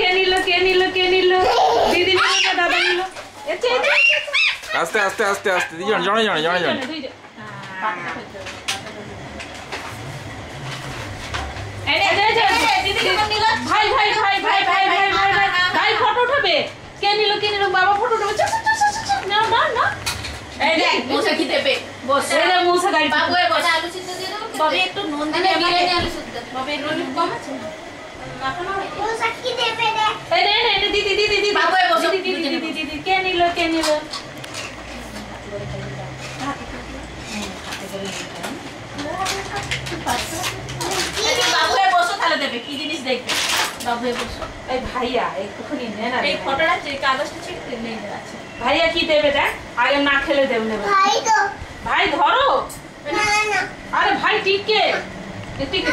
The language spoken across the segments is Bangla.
के नीलो दीदी नीलो दादा नीलो आस्ते आस्ते आस्ते आस्ते जण जण जण जण जण दीदी के नीलो भाई भाई भाई भाई भाई भाई भाई भाई फोटो उठाबे के नीलो बाबा फोटो उठाबे चल ना ना ना ए देख मुसा की देबे बस ए मुसा गाड़ी बाबू ए बस आलू सिদ্ধ दे दो बाबू একটু নুন দিয়ে বিরিয়ানি আলু সিদ্ধ বাবু একটু নুন কম আছে मुसा की देबे दे ए নে दीदी दीदी दीदी बाबू ए बस दीदी दीदी के नीलो बाबू ए बसो তাহলে দেবে কি জিনিস দেখবে बाबू ए बसो এই ভাইয়া একটুখানি নে না এই ফটোটা কাগজটা ছিঁড়ে নে আছে ভাইয়া কি দেবে দেখ আগে না খেলে দেব নেবে ভাই ধরো না না আরে ভাই টিকে টিকে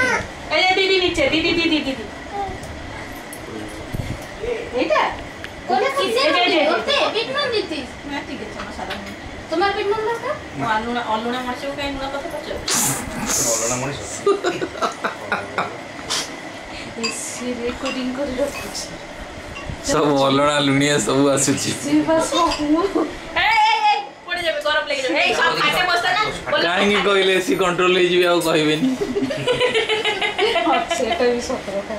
এই যে দিদি নিচে দিদি এইটা কোন কিসে ওতে পিটনুন দিতিস না ঠিক আছে মশলা তোমার পিটনুন দরকার আলুনা মাছও কাই নুনা কথা বলছো আলুনা মাছ এসে রেকর্ডিং করে রাখছ सब অলনা লুনিয়া सब আসুছি बस ए পড়ে যাবে গরম লেগে যাবে এই সব খাইতে বসতা না কাহিনী কইলে সি কন্ট্রোল হই যাবে আর কইবেনি আচ্ছা এটা भी সত্য কথা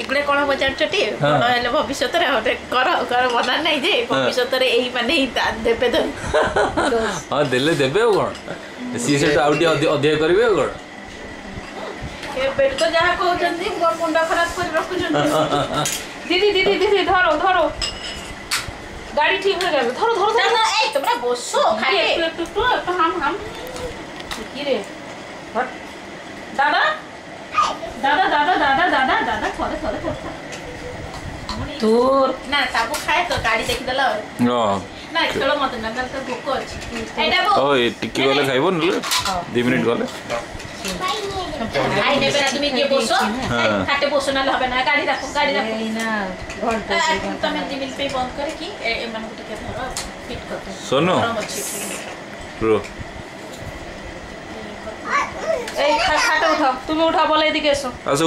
এগুলা কোন বাজার চটি বড় হলে ভবিষ্যতে হতে কর বনা নাই যে ভবিষ্যতে এই মানে দেবে তো हां দেবে কোন সি সেটা আউটি অধ্যয় করিবে কোন এ বেট তো যাহা কହୁଛନ୍ତି মুন্ডা খরাপ করে রাখুଛନ୍ତି दीदी धरो गाड़ी ठीक हो जाए धरो ना ए তোমরা বসো খাইতে একটু হাম কি রে দাদা থরে তোর না তাবু খায় তো গাড়ি দেখি দলা না খেলো মত না কাল তো ভোক আছে এইটা বো ওই টিকি গলে খাইবো নলে 2 মিনিট গলে আই নেবে না তুমি গিয়ে বসো খাটে বসো না হবে না গাড়ি রাখো এই না ঘন্টা তুমি দিমিল পে বন্ধ করে কি এমানকে কে ধরো ফিট করতে শোনো ব্রো এই খাটে উঠাও তুমি উঠাও বলে এদিকে এসো আচ্ছা